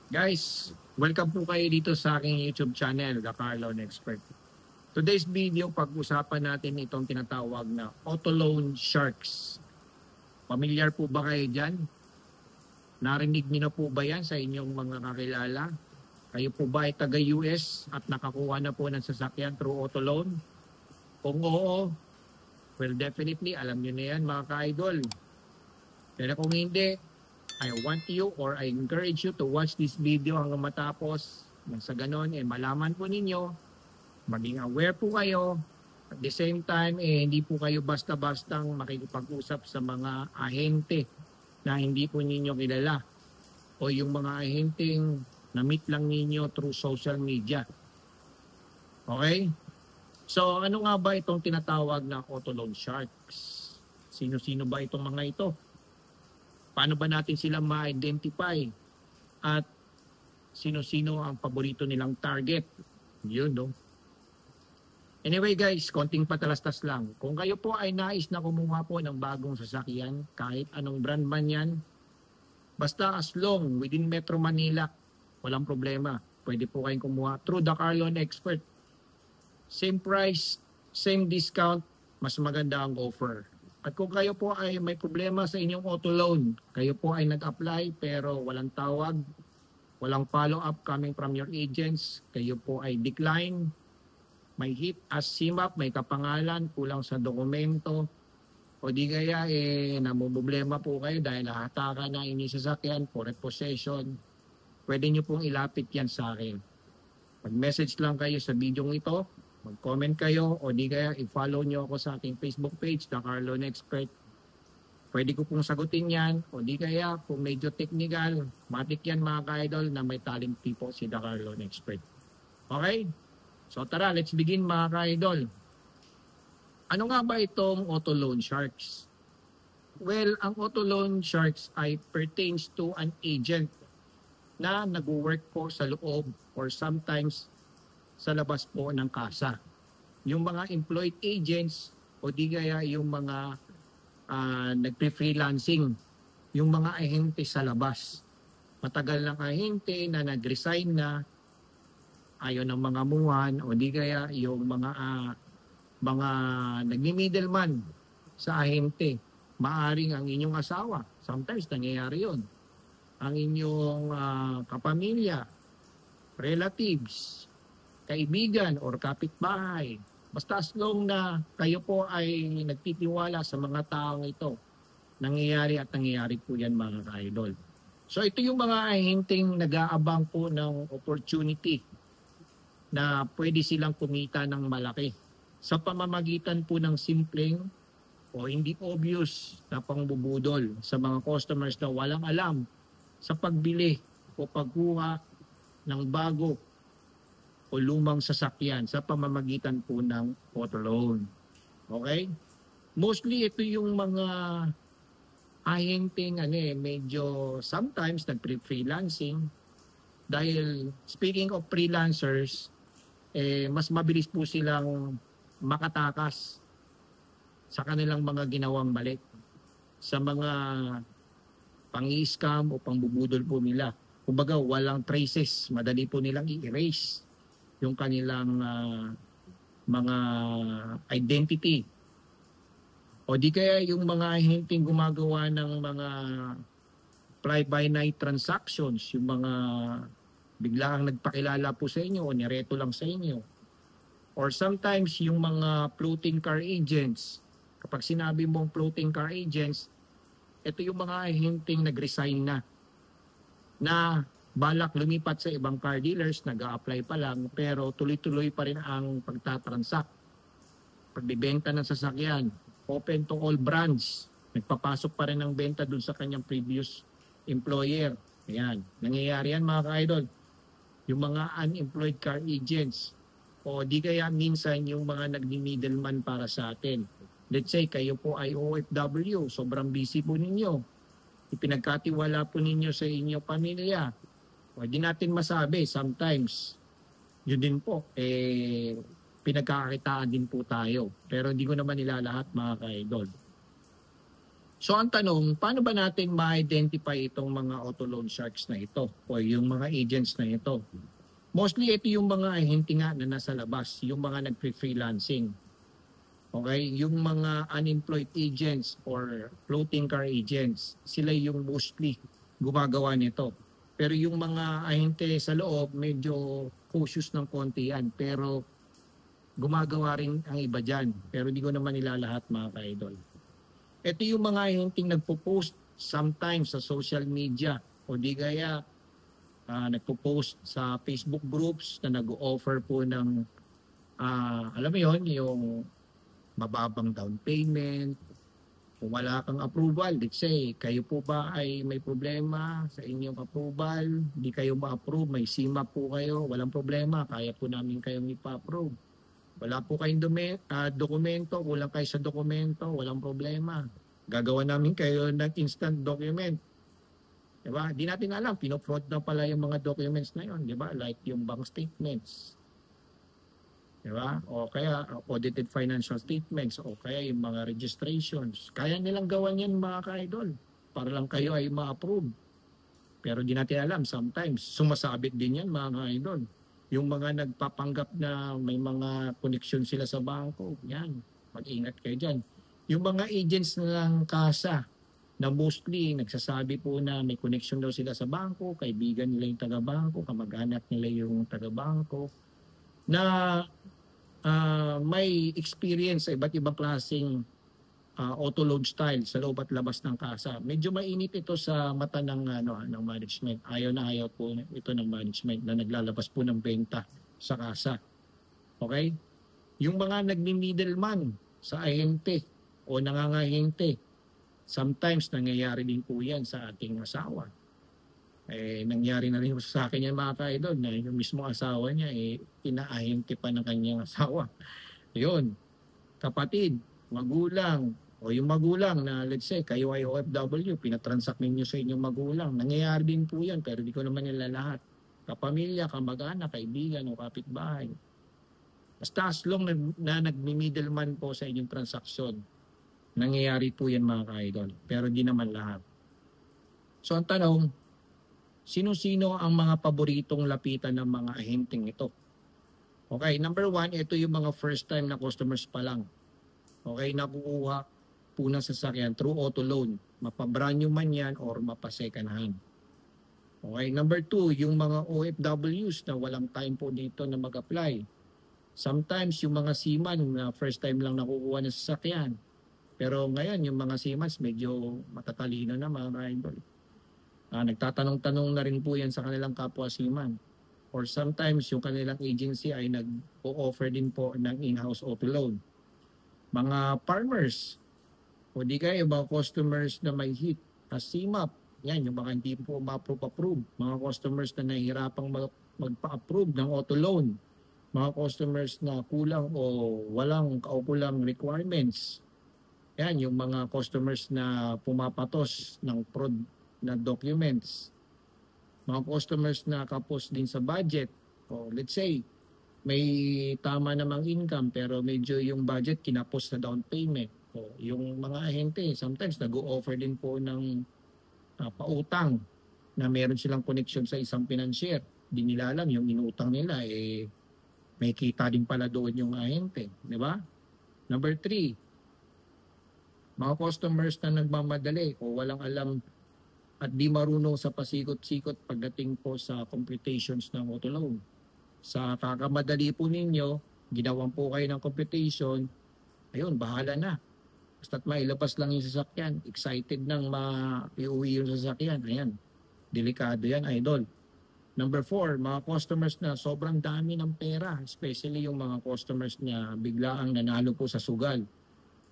Guys, welcome po kayo dito sa aking YouTube channel, The Carlon Expert. Today's video, pag-usapan natin itong tinatawag na auto loan sharks. Familiar po ba kayo dyan? Narinig niyo na po ba yan sa inyong mga kakilala? Kayo po ba ay taga-US at nakakuha na po ng sasakyan through auto loan? Kung oo, well definitely alam niyo na yan mga ka-idol. Pero kung hindi, I want you or I encourage you to watch this video hanggang matapos. Nang sa ganon, malaman po ninyo, maging aware po kayo. At the same time, hindi po kayo basta-bastang makikipag-usap sa mga ahente na hindi po ninyo kilala. O yung mga ahenteng na-meet lang ninyo through social media. Okay? So, ano nga ba itong tinatawag na auto loan sharks? Sino-sino ba itong mga ito? Paano ba natin sila ma-identify? At sino-sino ang paborito nilang target? Yun, no? Anyway guys, konting patalastas lang. Kung kayo po ay nais na kumuha po ng bagong sasakyan, kahit anong brand man yan, basta as long within Metro Manila, walang problema. Pwede po kayong kumuha through the Carlon Expert. Same price, same discount, mas maganda ang offer. At kung kayo po ay may problema sa inyong auto loan, kayo po ay nag-apply pero walang tawag, walang follow-up coming from your agents, kayo po ay decline, may hit as CMAP, may kapangalan, kulang sa dokumento, o di kaya namumblema po kayo dahil hatakan na inyong sasakyan for repossession, pwede nyo pong ilapit yan sa akin. Mag-message lang kayo sa video ito, mag-comment kayo o di kaya i-follow nyo ako sa aking Facebook page, The Carlon Expert. Pwede ko pong sagutin yan o di kaya kung medyo technical, matik yan mga ka-idol na may talent po si The Carlon Expert. Okay? So tara, let's begin mga ka-idol. Ano nga ba itong auto loan sharks? Well, ang auto loan sharks ay pertains to an agent na nag-work po sa loob or sometimes sa labas po ng kasa. Yung mga employed agents o di kaya yung mga nagpe-freelancing, yung mga ahente sa labas. Matagal ng ahente na nag-resign na, ayaw ng mga muhan o di kaya yung mga nagmi-middleman sa ahente. Maaring ang inyong asawa, sometimes nangyayari yun. Ang inyong kapamilya, relatives, kaibigan or kapitbahay. Basta as long na kayo po ay nagtitiwala sa mga taong ito, nangyayari at nangyayari po yan mga ka-idol. So ito yung mga ahenteng nag-aabang po ng opportunity na pwede silang kumita ng malaki sa pamamagitan po ng simpleng o hindi obvious na pangbubudol sa mga customers na walang alam sa pagbili o pagkuha ng bago o lumang sasakyan sa pamamagitan po ng auto loan. Okay? Mostly ito yung mga ahenteng medyo sometimes nag-freelancing dahil speaking of freelancers, mas mabilis po silang makatakas sa kanilang mga ginawang mali, sa mga pang-i-scam o pangbubudol po nila. Kumbaga walang traces, madali po nilang i-erase yung kanilang mga identity. O di kaya yung mga ahenteng gumagawa ng mga fly-by-night transactions, yung mga biglang nagpakilala po sa inyo o nireto lang sa inyo. Or sometimes yung mga floating car agents, kapag sinabi mong floating car agents, ito yung mga ahenteng nag-resign na balak lumipat sa ibang car dealers, nag-a-apply pa lang, pero tuloy-tuloy pa rin ang pagtatransact. Pagbibenta ng sasakyan, open to all brands, nagpapasok pa rin ang benta dun sa kanyang previous employer. Ayan, nangyayari yan mga ka-idol. Yung mga unemployed car agents, o di kaya minsan yung mga nagmi-middleman para sa atin. Let's say kayo po ay OFW, sobrang busy po ninyo. Ipinagkatiwala po ninyo sa inyong pamilya. Pwede natin masabi, sometimes, yun din po, pinagkakakitaan din po tayo. Pero hindi ko naman nilalahat mga ka-idol. So ang tanong, paano ba natin ma-identify itong mga auto loan sharks na ito o yung mga agents na ito? Mostly ito yung mga ahente nga na nasa labas, yung mga nagpe-freelancing. Okay, yung mga unemployed agents or floating car agents, sila yung mostly gumagawa nito. Pero yung mga ahente sa loob, medyo cautious ng konti yan. Pero gumagawa rin ang iba dyan. Pero di ko naman nilalahat mga ka-idol. Ito yung mga ahenteng nagpo-post sometimes sa social media o di kaya nagpo-post sa Facebook groups na nag-offer po ng alam mo yon, yung mababang down payment. Kung wala kang approval, let's say, kayo po ba ay may problema sa inyong approval, hindi kayo ma-approve, may SIMAP po kayo, walang problema, kaya po namin kayong ipa-approve. Wala po kayong dokumento, kulang kayo sa dokumento, walang problema. Gagawa namin kayo ng instant document. Diba? Di natin alam, pinofraud na pala yung mga documents na yun, diba? Like yung bank statements. Diba? O kaya audited financial statements, o kaya yung mga registrations. Kaya nilang gawan yan mga ka-idol, para lang kayo ay ma-approve. Pero di natin alam, sometimes sumasabit din yan mga ka-idol. Yung mga nagpapanggap na may mga connection sila sa bangko, yan, mag-ingat kayo dyan. Yung mga agents ng kasa, na mostly nagsasabi po na may connection daw sila sa bangko, kaibigan nila yung taga-bangko, kamag-anak nila yung taga-bangko, na may experience sa iba't ibang klaseng auto loan style sa loob at labas ng kasa. Medyo mainit ito sa mata ng management. Ayaw na ayaw po ito ng management na naglalabas po ng benta sa kasa. Okay? Yung mga nagmi-middleman sa ahente o nangangahente, sometimes nangyayari din po yan sa ating asawa. Nangyari na rin sa akin yan mga ka-idol na yung mismo asawa niya inaahente pa ng kanyang asawa. Yun, kapatid, magulang, o yung magulang na let's say kayo ay OFW, pinatransact ninyo sa inyong magulang. Nangyayari din po yan pero di ko naman nila lahat. Kapamilya, kamag-anak, kaibigan o kapitbahay. Basta as long na nagmi-middleman po sa inyong transaksyon, nangyayari po yan mga ka-idol. Pero di naman lahat. So ang tanong, sino-sino ang mga paboritong lapitan ng mga ahenteng ito? Okay, number one, ito yung mga first time na customers pa lang. Okay, nakukuha po ng sasakyan through auto loan. Mapa-brand new man yan or mapa-second hand. Okay, number two, yung mga OFWs na walang time po dito na mag-apply. Sometimes yung mga seaman na first time lang nakukuha ng sasakyan. Pero ngayon, yung mga seamans medyo matatalino na mga ka-idol. Nagtatanong-tanong na rin po yan sa kanilang kapwa seaman. Or sometimes yung kanilang agency ay nag-o-offer din po ng in-house auto loan. Mga farmers, o di kaya yung mga customers na may hit as CMAP, yan, yung mga hindi po ma-approve. Mga customers na nahihirapang magpa-approve ng auto loan. Mga customers na kulang o walang kaukulang requirements. Yan, yung mga customers na pumapatos ng fraud na documents. Mga customers na kapos din sa budget. O let's say, may tama namang income pero medyo yung budget kinapos na down payment. O yung mga ahente, sometimes nag-o-offer din po ng pautang na meron silang connection sa isang financier. Di nila alam yung inutang nila may kita din pala doon yung ahente, di ba? Number 3, mga customers na nagmamadali o walang alam at di marunong sa pasikot-sikot pagdating po sa computations ng auto loan. Sa kakamadali po ninyo, ginawan po kayo ng computation, ayun, bahala na. Basta't mailabas lang yung sasakyan, excited nang maiuwi yung sasakyan, ayan, delikado yan, idol. Number 4, mga customers na sobrang dami ng pera, especially yung mga customers na biglaang nanalo po sa sugal,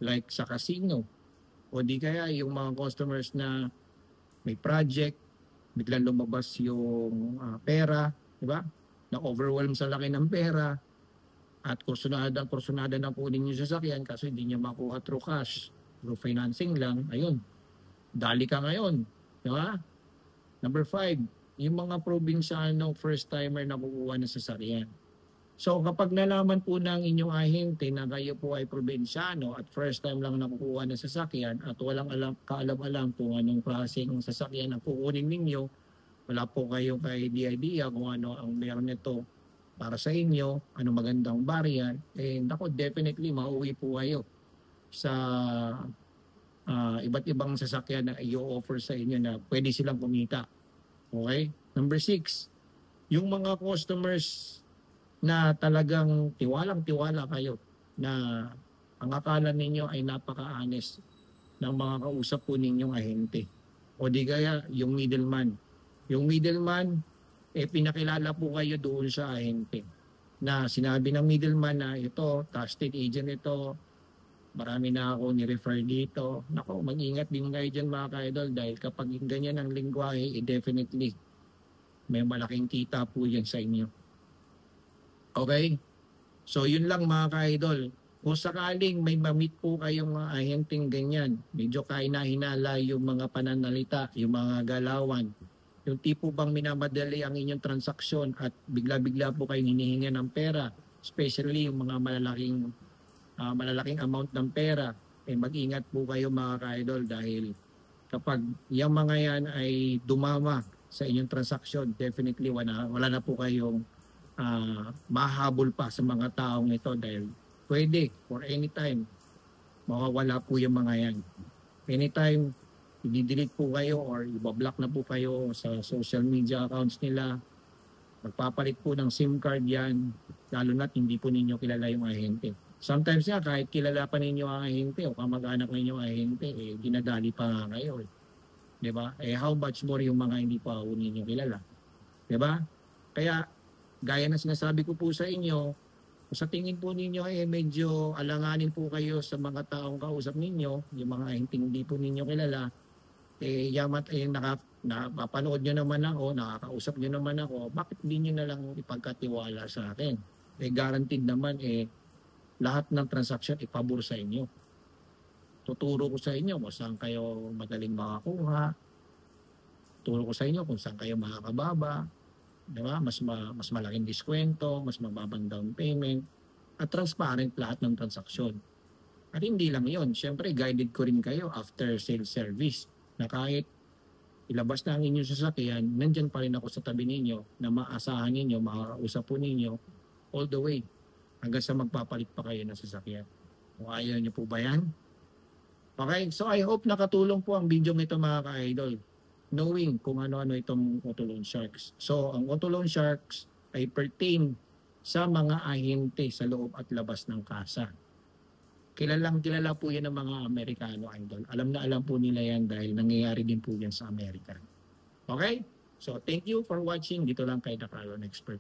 like sa casino. O di kaya yung mga customers na may project, biglang lumabas yung pera, di ba? Na-overwhelm sa laki ng pera, at kursunada na kunin yung sasakyan kasi hindi niya makuha through cash, through financing lang, ayun, dali ka ngayon, di ba? Number 5, yung mga probinsyano first timer na kukuha ng sasakyan. So kapag nalaman po ng inyong ahente na kayo po ay probinsyano at first time lang nakukuha ng sasakyan at walang kaalam-alam kung anong klaseng sasakyan ang kukunin ninyo, wala po kayo kay idea kung ano ang meron nito para sa inyo, ano magandang variant, nako, definitely mauwi po kayo sa iba't ibang sasakyan na i-offer sa inyo na pwede silang kumita. Okay? Number 6, yung mga customers na talagang tiwalang-tiwala kayo na ang akala ninyo ay napaka-honest ng mga kausap po ninyong ahente. O di kaya yung middleman. Yung middleman, pinakilala po kayo doon sa ahente. Na sinabi ng middleman na ito, trusted agent ito, marami na ako ni-refer dito. Nako, mag-ingat din kayo dyan mga ka-idol dahil kapag ganyan ang lingwahe, definitely may malaking kita po yan sa inyo. Okay? So yun lang mga ka-idol. Kung sakaling may mamit po kayong mga ahenteng ganyan, medyo kahina-hinala yung mga pananalita, yung mga galawan, yung tipo bang minamadali ang inyong transaksyon at bigla-bigla po kayong hinihinga ng pera, especially yung mga malalaking amount ng pera, mag-ingat po kayo mga ka-idol dahil kapag yung mga yan ay dumama sa inyong transaksyon, definitely wala na po kayong mahabol pa sa mga taong ito dahil pwede or anytime mawawala po yung mga yan. Anytime i-delete po kayo or ibablock na po kayo sa social media accounts nila, magpapalit po ng SIM card yan, lalo na't hindi po ninyo kilala yung ahente. Sometimes nga kahit kilala pa ninyo ang ahente o kamag-anak ninyo ang ahente, dinadali pa nga kayo. Diba? How much more yung mga hindi pa ninyo kilala. Diba? Kaya gaya na sinasabi ko po sa inyo, sa tingin po ninyo medyo alanganin po kayo sa mga taong kausap ninyo, yung mga hindi po ninyo kilala, napapanood nyo naman ako, nakakausap nyo naman ako, bakit hindi nyo na lang ipagkatiwala sa akin? Guaranteed naman lahat ng transaction ipabor sa inyo. Tuturo ko sa inyo kung saan kayo madaling makakuha, tuturo ko sa inyo kung saan kayo makakababa, diba? Mas malaking diskwento, mas mababang down payment, at transparent lahat ng transaksyon. At hindi lang yon, syempre guided ko rin kayo after sales service na kahit ilabas na ang inyong sasakyan, nandyan pa rin ako sa tabi ninyo na maasahan ninyo, makakausap po ninyo all the way hanggang sa magpapalit pa kayo ng sasakyan. Kung ayaw nyo po ba yan? Okay, so I hope nakatulong po ang video nito mga ka-idol, knowing kung ano-ano itong auto loan sharks. So, ang auto loan sharks ay pertain sa mga ahente sa loob at labas ng kasa. Kilala po yan ng mga Amerikano, idol. Alam na alam po nila yan dahil nangyayari din po yan sa Amerika. Okay? So, thank you for watching. Dito lang kay The Carlon Expert.